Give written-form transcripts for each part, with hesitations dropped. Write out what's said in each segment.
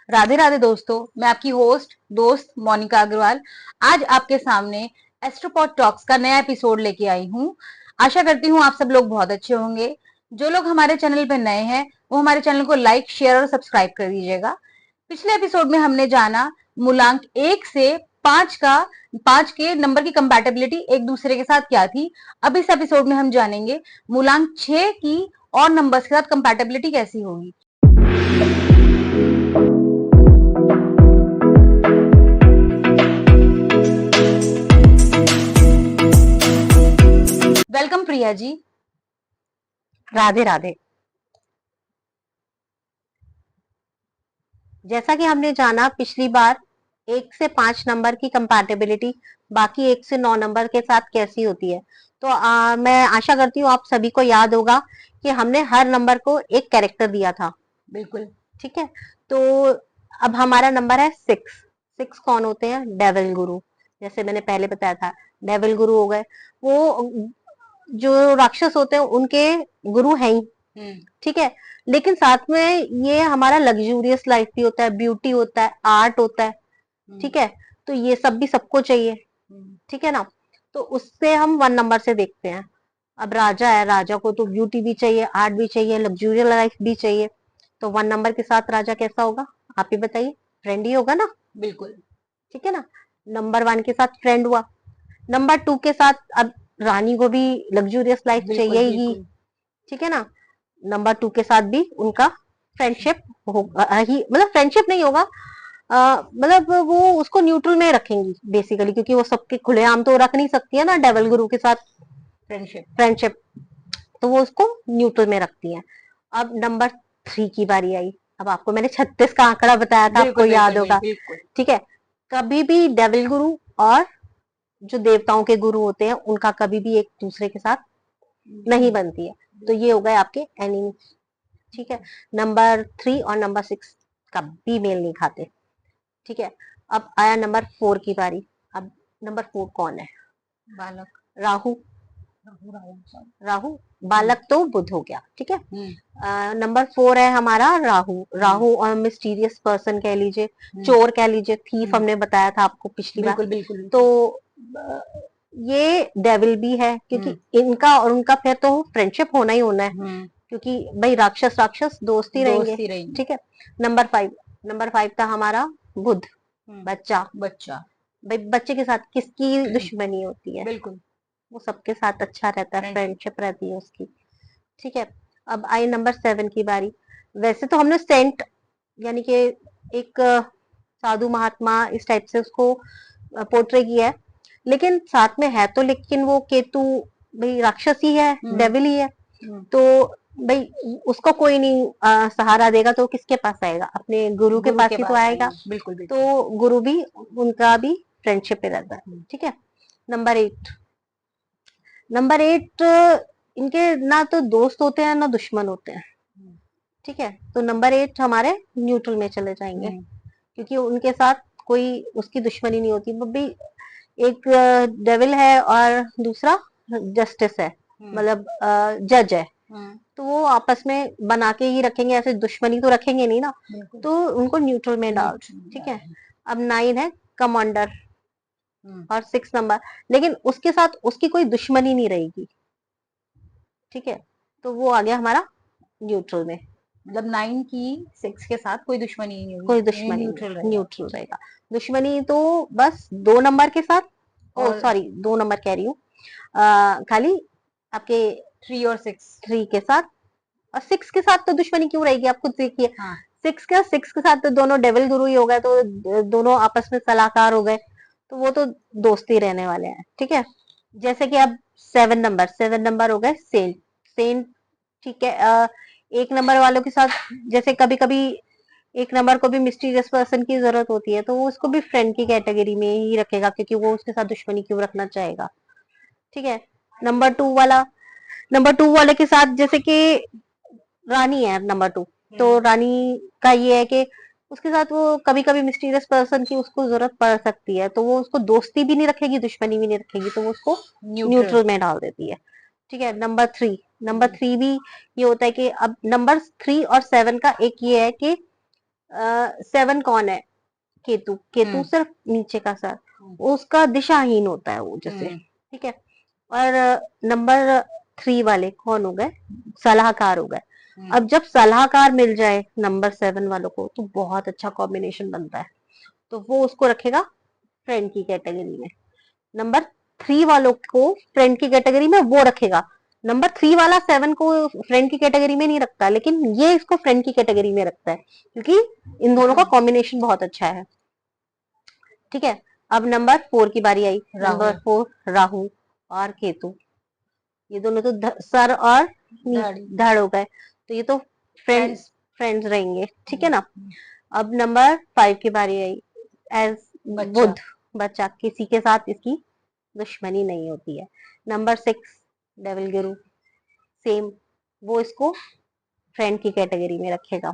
राधे राधे दोस्तों, मैं आपकी होस्ट दोस्त मोनिका अग्रवाल आज आपके सामने एस्ट्रोपॉड टॉक्स का नया एपिसोड लेके आई हूँ। आशा करती हूँ आप सब लोग बहुत अच्छे होंगे। जो लोग हमारे चैनल पर नए हैं वो हमारे चैनल को लाइक शेयर और सब्सक्राइब कर दीजिएगा। पिछले एपिसोड में हमने जाना मूलांक 1 से 5 के नंबर की कंपैटिबिलिटी एक दूसरे के साथ क्या थी। अब इस एपिसोड में हम जानेंगे मूलांक 6 की और नंबर्स के साथ कंपैटिबिलिटी कैसी होगी। वेलकम प्रिया जी। राधे राधे। जैसा कि हमने जाना पिछली बार 1 से 5 नंबर की कंपैटिबिलिटी बाकी 1 से 9 नंबर के साथ कैसी होती है, तो मैं आशा करती हूँ आप सभी को याद होगा कि हमने हर नंबर को एक कैरेक्टर दिया था। बिल्कुल ठीक है। तो अब हमारा नंबर है 6। कौन होते हैं? डेविल गुरु। जैसे मैंने पहले बताया था, डेविल गुरु हो गए वो जो राक्षस होते हैं उनके गुरु हैं ही। ठीक है। लेकिन साथ में ये हमारा लग्जूरियस लाइफ भी होता है, ब्यूटी होता है, आर्ट होता है। ठीक है। तो ये सब भी सबको चाहिए। ठीक है ना। तो उससे हम 1 नंबर से देखते हैं। अब राजा है, राजा को तो ब्यूटी भी चाहिए, आर्ट भी चाहिए, लग्जूरियस लाइफ भी चाहिए। तो 1 नंबर के साथ राजा कैसा होगा आप ही बताइए? फ्रेंड ही होगा ना। बिल्कुल। ठीक है ना। नंबर 1 के साथ फ्रेंड हुआ। नंबर 2 के साथ अब रानी को भी लग्जूरियस लाइफ चाहिए ही। ठीक है ना। नंबर 2 के साथ भी उनका फ्रेंडशिप होगा ही, मतलब फ्रेंडशिप नहीं होगा, मतलब वो उसको न्यूट्रल में रखेंगी बेसिकली, क्योंकि वो सबके खुलेआम तो रख नहीं सकती है ना डेविल गुरु के साथ फ्रेंडशिप। तो वो उसको न्यूट्रल में रखती है। अब नंबर 3 की बारी आई। अब आपको मैंने 36 का आंकड़ा बताया था, आपको याद होगा। ठीक है। कभी भी डेविल गुरु और जो देवताओं के गुरु होते हैं उनका कभी भी एक दूसरे के साथ नहीं बनती है। तो ये हो गए आपके एनिमी। ठीक है। नंबर 3 और नंबर 6 कभी मेल नहीं खाते। ठीक है। अब आया नंबर 4 की बारी। अब नंबर 4 कौन है? बालक। राहु। राहु बालक तो बुध हो गया। ठीक है। नंबर 4 है हमारा राहु। राहु और मिस्टीरियस पर्सन कह लीजिए, चोर कह लीजिए, थीफ हमने बताया था आपको पिछली बार। बिल्कुल। तो ये डेविल भी है, क्योंकि इनका और उनका फिर तो फ्रेंडशिप होना ही होना है, क्योंकि भाई राक्षस राक्षस दोस्ती रहेंगे। ठीक है। नंबर 5 था हमारा बुध, बच्चा। भाई बच्चे के साथ किसकी दुश्मनी होती है? बिल्कुल, वो सबके साथ अच्छा रहता है, फ्रेंडशिप रहती है उसकी। ठीक है। अब आई नंबर 7 की बारी। वैसे तो हमने सेंट यानी कि एक साधु महात्मा इस टाइप से उसको पोर्ट्रे किया है, लेकिन साथ में है तो, लेकिन वो केतु भाई राक्षस ही है, डेविल ही है। तो भाई उसको कोई नहीं सहारा देगा, तो किसके पास आएगा? अपने गुरु के पास ही तो आएगा। बिल्कुल। तो गुरु भी उनका भी फ्रेंडशिप पे रहता है। ठीक है। नंबर 8 इनके ना तो दोस्त होते हैं ना दुश्मन होते हैं। ठीक है। तो नंबर 8 हमारे न्यूट्रल में चले जाएंगे, क्योंकि उनके साथ कोई उसकी दुश्मनी नहीं होती। भी एक डेविल है और दूसरा जस्टिस है, मतलब जज है। तो वो आपस में बना के ही रखेंगे, ऐसे दुश्मनी तो रखेंगे नहीं ना। तो उनको न्यूट्रल में डाल। ठीक है। अब 9 है कमांडर और 6 नंबर, लेकिन उसके साथ उसकी कोई दुश्मनी नहीं रहेगी। ठीक है। तो वो आ गया हमारा न्यूट्रल में, मतलब 9 की 6 के साथ कोई दुश्मनी नहीं होगी, कोई दुश्मनी न्यूट्रल रहेगा। दुश्मनी तो बस 2 नंबर के साथ, और सॉरी 2 नंबर कह रही हूँ, खाली आपके 3 के साथ। और 6 के साथ तो दुश्मनी क्यों रहेगी, आप खुद देखिए। 6 के साथ तो दोनों डेविल गुरु ही हो गए, तो दोनों आपस में सलाहकार हो गए, तो वो तो दोस्ती रहने वाले हैं। ठीक है। जैसे कि अब 7 नंबर हो गए सेंट। सेंट ठीक है। 1 नंबर वालों के साथ जैसे कभी कभी 1 नंबर को भी मिस्टीरियस पर्सन की जरूरत होती है, तो वो उसको भी फ्रेंड की कैटेगरी में ही रखेगा, क्योंकि वो उसके साथ दुश्मनी क्यों रखना चाहेगा। ठीक है। नंबर 2 वाले के साथ जैसे कि रानी है नंबर 2, तो रानी का ये है कि उसके साथ वो कभी कभी मिस्टीरियस पर्सन की उसको जरूरत पड़ सकती है, तो वो उसको दोस्ती भी नहीं रखेगी, दुश्मनी भी नहीं रखेगी, तो वो उसको न्यूट्रल में डाल देती है। ठीक है। नंबर 3 भी ये होता है कि अब नंबर 3 और 7 का एक ये है कि सेवन कौन है? केतु। केतु सिर्फ नीचे का सर, उसका दिशाहीन होता है वो जैसे, ठीक है। और नंबर 3 वाले कौन हो गए? सलाहकार हो गए। अब जब सलाहकार मिल जाए नंबर 7 वालों को तो बहुत अच्छा कॉम्बिनेशन बनता है, तो वो उसको रखेगा फ्रेंड की कैटेगरी में। नंबर 3 वालों को फ्रेंड की कैटेगरी में वो रखेगा। नंबर 3 वाला 7 को फ्रेंड की कैटेगरी में नहीं रखता, लेकिन ये इसको फ्रेंड की कैटेगरी में रखता है, क्योंकि इन दोनों का कॉम्बिनेशन बहुत अच्छा है, ठीक है। अब नंबर 4 की बारी आई। नंबर 4 राहु और केतु, ये दोनों तो सर और धड़ हो गए, तो ये तो फ्रेंड्स रहेंगे, ठीक है ना। अब नंबर 5 की बारी आई। एज बुध, बच्चा, किसी के साथ इसकी दुश्मनी नहीं होती है। नंबर 6 डेविल गुरु, सेम, वो इसको फ्रेंड की कैटेगरी में रखेगा,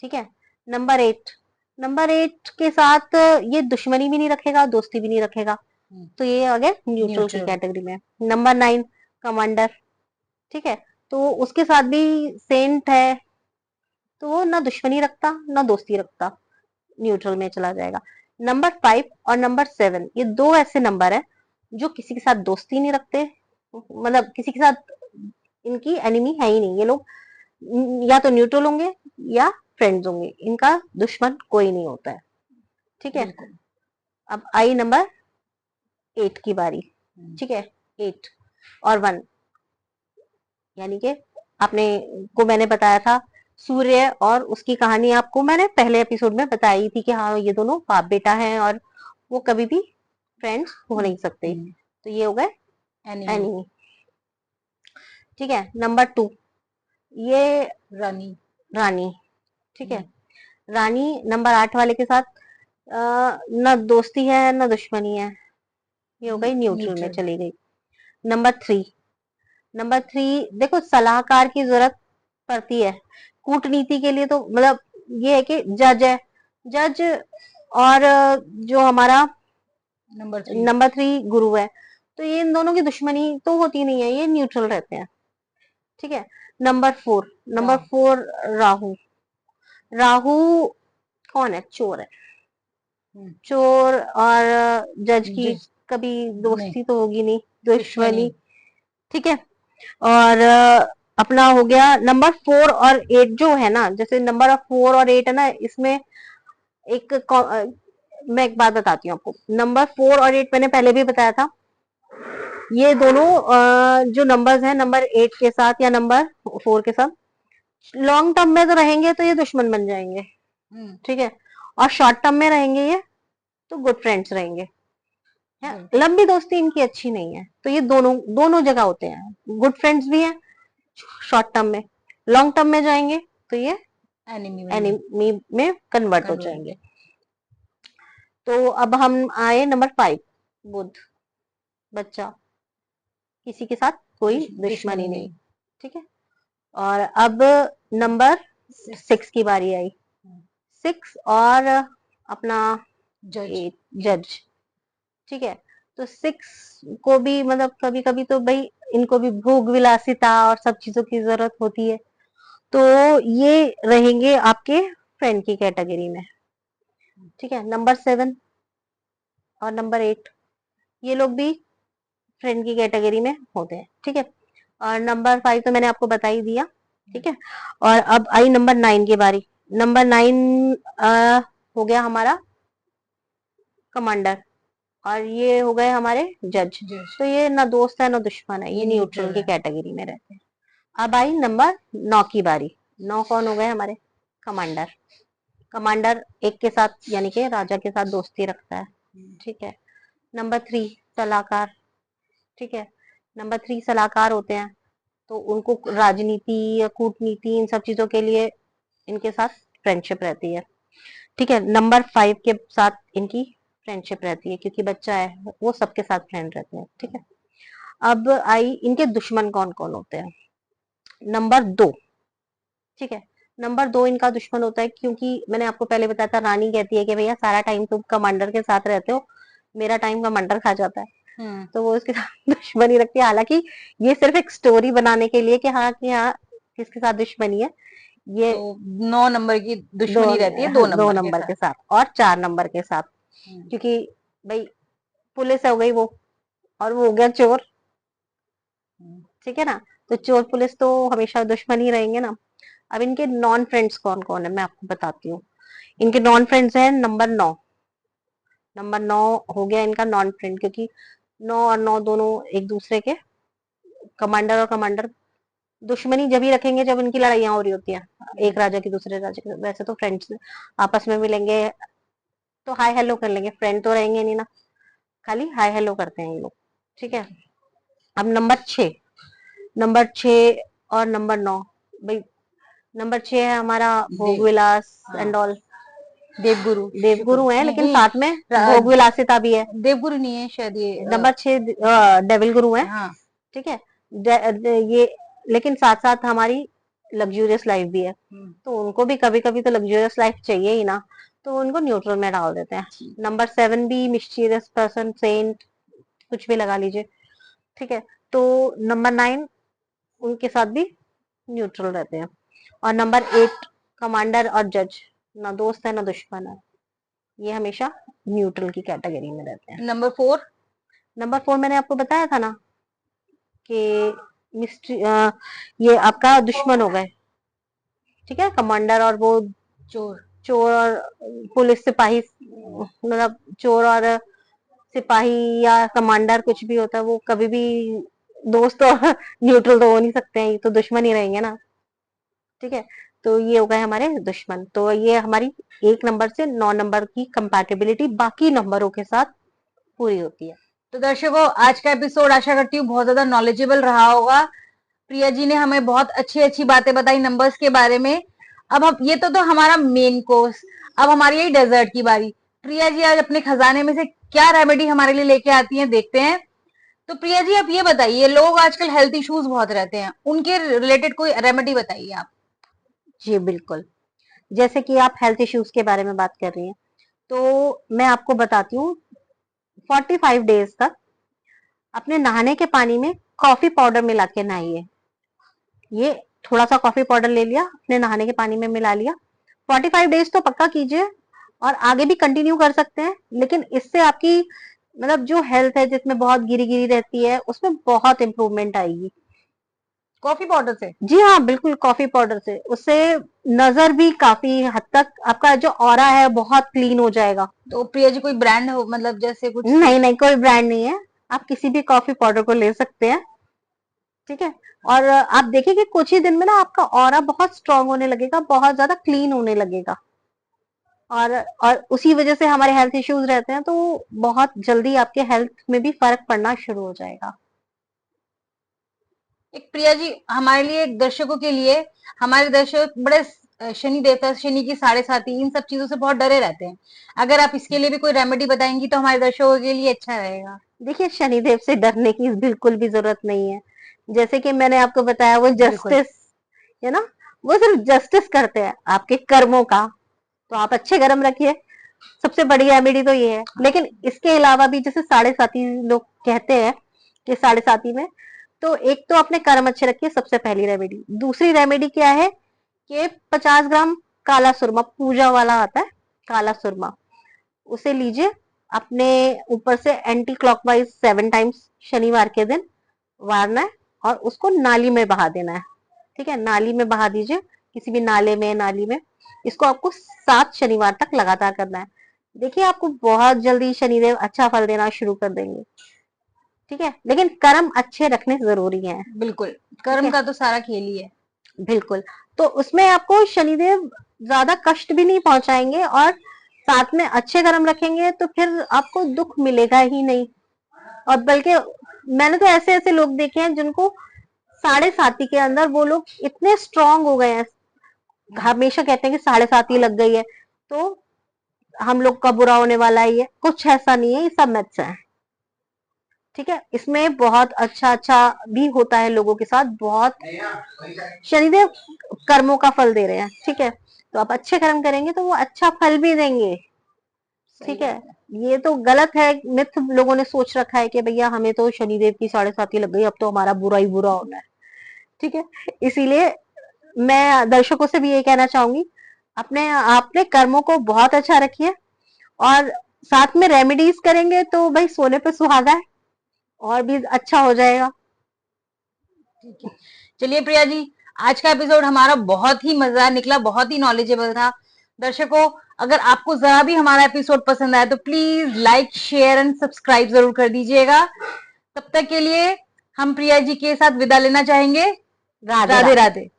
ठीक है। नंबर 8, नंबर 8 के साथ ये दुश्मनी भी नहीं रखेगा, दोस्ती भी नहीं रखेगा, तो ये आ गया न्यूट्रल की कैटेगरी में। नंबर 9 कमांडर, ठीक है, तो उसके साथ भी सेंट है, तो वो ना दुश्मनी रखता ना दोस्ती रखता, न्यूट्रल में चला जाएगा। नंबर 5 और नंबर 7 ये दो ऐसे नंबर है जो किसी के साथ दोस्ती नहीं रखते, मतलब किसी के साथ इनकी एनिमी है ही नहीं, ये लोग या तो न्यूट्रल होंगे या फ्रेंड्स होंगे, इनका दुश्मन कोई नहीं होता है, ठीक है। अब आई नंबर 8 की बारी, ठीक है। 8 और 1, यानी कि आपने को मैंने बताया था सूर्य और उसकी कहानी, आपको मैंने पहले एपिसोड में बताई थी कि हाँ ये दोनों बाप बेटा हैं और वो कभी भी फ्रेंड्स हो नहीं सकते, तो ये हो गए एनिमी, ठीक है। नंबर 2 ये रानी, रानी, ठीक है। रानी नंबर 8 वाले के साथ न दोस्ती है न दुश्मनी है, ये हो गई न्यूट्रल में चली गई। नंबर 3, नंबर 3 देखो सलाहकार की जरूरत पड़ती है कूटनीति के लिए, तो मतलब ये है कि जज है, जज, और जो हमारा नंबर 3 गुरु है, तो ये इन दोनों की दुश्मनी तो होती नहीं है, ये न्यूट्रल रहते हैं, ठीक है। नंबर 4, नंबर 4 राहु, राहु कौन है? चोर है, चोर, और जज की कभी दोस्ती तो होगी नहीं, दुश्मनी, ठीक है। और अपना हो गया नंबर 4 और 8 जो है ना, जैसे नंबर ऑफ 4 और 8 है ना, इसमें एक मैं एक बात बताती हूँ आपको। नंबर 4 और 8 मैंने पहले भी बताया था, ये दोनों जो नंबर्स हैं नंबर 8 के साथ या नंबर 4 के साथ लॉन्ग टर्म में तो रहेंगे तो ये दुश्मन बन जाएंगे, ठीक है, और शॉर्ट टर्म में रहेंगे ये तो गुड फ्रेंड्स रहेंगे, लंबी दोस्ती इनकी अच्छी नहीं है, तो ये दोनों दोनों जगह होते हैं, गुड फ्रेंड्स भी हैं शॉर्ट टर्म में, लॉन्ग टर्म में जाएंगे तो ये एनिमी में कन्वर्ट हो जाएंगे। तो अब हम आए नंबर 5, बुध, बच्चा, किसी के साथ कोई दुश्मनी नहीं, ठीक है। और अब नंबर 6 की बारी आई। 6 और अपना जज, ठीक है। तो 6 को भी मतलब कभी कभी तो भाई इनको भी भोग विलासिता और सब चीजों की जरूरत होती है, तो ये रहेंगे आपके फ्रेंड की कैटेगरी में, ठीक है। नंबर 7 और नंबर 8 ये लोग भी फ्रेंड की कैटेगरी में होते हैं, ठीक है। और नंबर 5 तो मैंने आपको बता ही दिया, ठीक है। और अब आई नंबर 9 की बारी। नंबर 9 हो गया हमारा कमांडर, और ये हो गए हमारे जज, तो ये ना दोस्त है ना दुश्मन है, ये न्यूट्रल की कैटेगरी में रहते हैं। अब आई नंबर 9 की बारी। 9 कौन हो गए हमारे? कमांडर। कमांडर एक के साथ यानी कि राजा के साथ दोस्ती रखता है, ठीक है। नंबर 3 सलाहकार, ठीक है। नंबर 3 सलाहकार होते हैं, तो उनको राजनीति या कूटनीति इन सब चीजों के लिए इनके साथ फ्रेंडशिप रहती है, ठीक है। नंबर 5 के साथ इनकी फ्रेंडशिप रहती है, क्योंकि बच्चा है वो सबके साथ फ्रेंड रहते हैं, ठीक है। अब आई इनके दुश्मन कौन कौन होते हैं। नंबर 2, ठीक है। नंबर 2 इनका दुश्मन होता है, क्योंकि मैंने आपको पहले बताया था, रानी कहती है कि भैया सारा टाइम तुम कमांडर के साथ रहते हो, मेरा टाइम कमांडर खा जाता है, तो वो उसके साथ दुश्मनी रखती है। हालांकि ये सिर्फ एक स्टोरी बनाने के लिए कि हाँ किसके साथ दुश्मनी है, ये तो 9 नंबर की दुश्मनी रहती है 2 दो नंबर के नंबर साथ। के साथ और 4 नंबर के साथ, क्योंकि भाई पुलिस हो गई वो, और वो हो गया चोर। ठीक है ना, तो चोर पुलिस तो हमेशा दुश्मन ही रहेंगे ना। अब इनके नॉन फ्रेंड्स कौन कौन है मैं आपको बताती हूँ। इनके नॉन फ्रेंड्स हैं नंबर 9। नंबर 9 हो गया इनका नॉन फ्रेंड, क्योंकि 9 और 9 दोनों एक दूसरे के, कमांडर और कमांडर दुश्मनी जब ही रखेंगे जब उनकी लड़ाइयां हो रही होती हैं, एक राजा की दूसरे राजा के। वैसे तो फ्रेंड्स आपस में मिलेंगे तो हाय हेलो कर लेंगे, फ्रेंड तो रहेंगे नहीं ना, खाली हाय हेलो करते हैं ये लोग। ठीक है। अब नंबर 6 और नंबर 9, भाई नंबर 6 है हमारा भोग देव, विलास हाँ, एंड ऑल। देवगुरु शुक्र देवगुरु है, नहीं लेकिन नहीं, साथ में भोग रा- विलासिता भी है। देवगुरु नहीं है शायद ये नंबर 6 डेविल गुरु है। हाँ। ठीक है। ये लेकिन साथ साथ हमारी लग्जूरियस लाइफ भी है, हम्म, तो उनको भी कभी कभी तो लग्जूरियस लाइफ चाहिए ही ना, तो उनको न्यूट्रल में डाल देते हैं। ठीक। नंबर 7 भी मिस्टीरियस पर्सन, सेंट, कुछ भी लगा लीजिए। ठीक है। तो नंबर 9 उनके साथ भी न्यूट्रल रहते हैं। और नंबर 8 कमांडर और जज, ना दोस्त है ना दुश्मन है, ये हमेशा न्यूट्रल की कैटेगरी में रहते हैं। नंबर 4 नंबर 4 मैंने आपको बताया था ना कि मिस्ट्री, ये आपका दुश्मन हो गए। ठीक है, कमांडर और वो चोर। चोर और पुलिस सिपाही, मतलब चोर और सिपाही या कमांडर कुछ भी होता है, वो कभी भी दोस्त और न्यूट्रल तो हो नहीं सकते हैं, ये तो दुश्मन ही रहेंगे ना। ठीक है। तो ये हो गए हमारे दुश्मन। तो ये हमारी 1 नंबर से 9 नंबर की कंपैटिबिलिटी बाकी नंबरों के साथ पूरी होती है। तो दर्शकों, आज का एपिसोड आशा करती हूँ बहुत ज्यादा नॉलेजेबल रहा होगा। प्रिया जी ने हमें बहुत अच्छी अच्छी बातें बताई नंबर्स के बारे में। अब हम ये तो हमारा मेन कोर्स, अब हमारी यही डेजर्ट की बारी। प्रिया जी आज अपने खजाने में से क्या रेमेडी हमारे लिए लेके आती हैं, देखते हैं। तो प्रिया जी आप ये बताइए, लोग आजकल हेल्थ इश्यूज बहुत रहते हैं, उनके रिलेटेड कोई रेमेडी बताइए आप। जी बिल्कुल। जैसे कि आप हेल्थ इश्यूज के बारे में बात कर रही हैं, तो मैं आपको बताती हूँ, 45 डेज तक अपने नहाने के पानी में कॉफी पाउडर मिला के नहाइए। ये थोड़ा सा कॉफी पाउडर ले लिया, अपने नहाने के पानी में मिला लिया, 45 डेज तो पक्का कीजिए। और आगे भी कंटिन्यू कर सकते हैं, लेकिन इससे आपकी मतलब जो हेल्थ है जिसमें बहुत गिरी गिरी रहती है, उसमें बहुत इंप्रूवमेंट आएगी। कॉफी पाउडर से? जी हाँ बिल्कुल, कॉफी पाउडर से, उससे नजर भी काफी हद तक आपका जो ऑरा है बहुत क्लीन हो जाएगा। तो प्रिया जी कोई ब्रांड हो, मतलब जैसे कुछ? नहीं नहीं, कोई ब्रांड नहीं है, आप किसी भी कॉफी पाउडर को ले सकते हैं। ठीक है। और आप देखिए कि कुछ ही दिन में ना आपका ऑरा बहुत स्ट्रांग होने लगेगा, बहुत ज्यादा क्लीन होने लगेगा। और और उसी वजह से हमारे हेल्थ इश्यूज रहते हैं, तो बहुत जल्दी आपके हेल्थ में भी फर्क पड़ना शुरू हो जाएगा। एक प्रिया जी, हमारे लिए, दर्शकों के लिए, हमारे दर्शक बड़े शनि देवता, शनि की साढ़े साथी, इन सब चीजों से बहुत डरे रहते हैं। अगर आप इसके लिए भी कोई रेमेडी बताएंगी तो हमारे दर्शकों के लिए अच्छा रहेगा। देखिए, शनिदेव से डरने की बिल्कुल भी जरूरत नहीं है। जैसे कि मैंने आपको बताया, वो बिल्कुल। जस्टिस है ना, वो सिर्फ जस्टिस करते हैं आपके कर्मों का। तो आप अच्छे कर्म रखिए, सबसे बड़ी रेमेडी तो ये है। लेकिन इसके अलावा भी, जैसे साढ़े साथी लोग कहते हैं कि साढ़े साथी में, तो एक तो अपने कर्म अच्छे रखिए, सबसे पहली रेमेडी। दूसरी रेमेडी क्या है कि 50 ग्राम काला सुरमा, पूजा वाला आता है काला सुरमा, उसे लीजिए, अपने ऊपर से एंटी क्लॉकवाइज 7 टाइम्स शनिवार के दिन वारना है, और उसको नाली में बहा देना है। ठीक है, नाली में बहा दीजिए, किसी भी नाले में, नाली में। इसको आपको 7 शनिवार तक लगातार करना है। देखिए, आपको बहुत जल्दी शनिदेव अच्छा फल देना शुरू कर देंगे। ठीक है, लेकिन कर्म अच्छे रखने जरूरी हैं। बिल्कुल, ठीक कर्म है, का तो सारा खेल ही है। बिल्कुल। तो उसमें आपको शनिदेव ज्यादा कष्ट भी नहीं पहुंचाएंगे, और साथ में अच्छे कर्म रखेंगे तो फिर आपको दुख मिलेगा ही नहीं। और बल्कि मैंने तो ऐसे ऐसे लोग देखे हैं जिनको साढ़े साथी के अंदर वो लोग इतने स्ट्रांग हो गए हैं, हमेशा कहते हैं कि साढ़े साथी लग गई है तो हम लोग का बुरा होने वाला है। ये कुछ ऐसा नहीं है, ये सब मैथ्स है। ठीक है, इसमें बहुत अच्छा अच्छा भी होता है लोगों के साथ, बहुत शनिदेव कर्मों का फल दे रहे हैं। ठीक है, तो आप अच्छे कर्म करेंगे तो वो अच्छा फल भी देंगे। सही ठीक है, बात है। ये तो गलत है, मिथ लोगों ने सोच रखा है कि भैया हमें तो शनिदेव की साढ़े साथी लग गई, अब तो हमारा बुरा ही बुरा होना है। ठीक है, इसीलिए मैं दर्शकों से भी यही कहना चाहूंगी, अपने कर्मों को बहुत अच्छा रखिए, और साथ में रेमेडीज करेंगे तो भाई सोने पे सुहागा है, और भी अच्छा हो जाएगा। ठीक है, चलिए प्रिया जी, आज का एपिसोड हमारा बहुत ही मजा निकला, बहुत ही नॉलेजेबल था। दर्शकों, अगर आपको जरा भी हमारा एपिसोड पसंद आया तो please like, share and subscribe जरूर कर दीजिएगा। तब तक के लिए हम प्रिया जी के साथ विदा लेना चाहेंगे। राधे राधे राधे। राधे।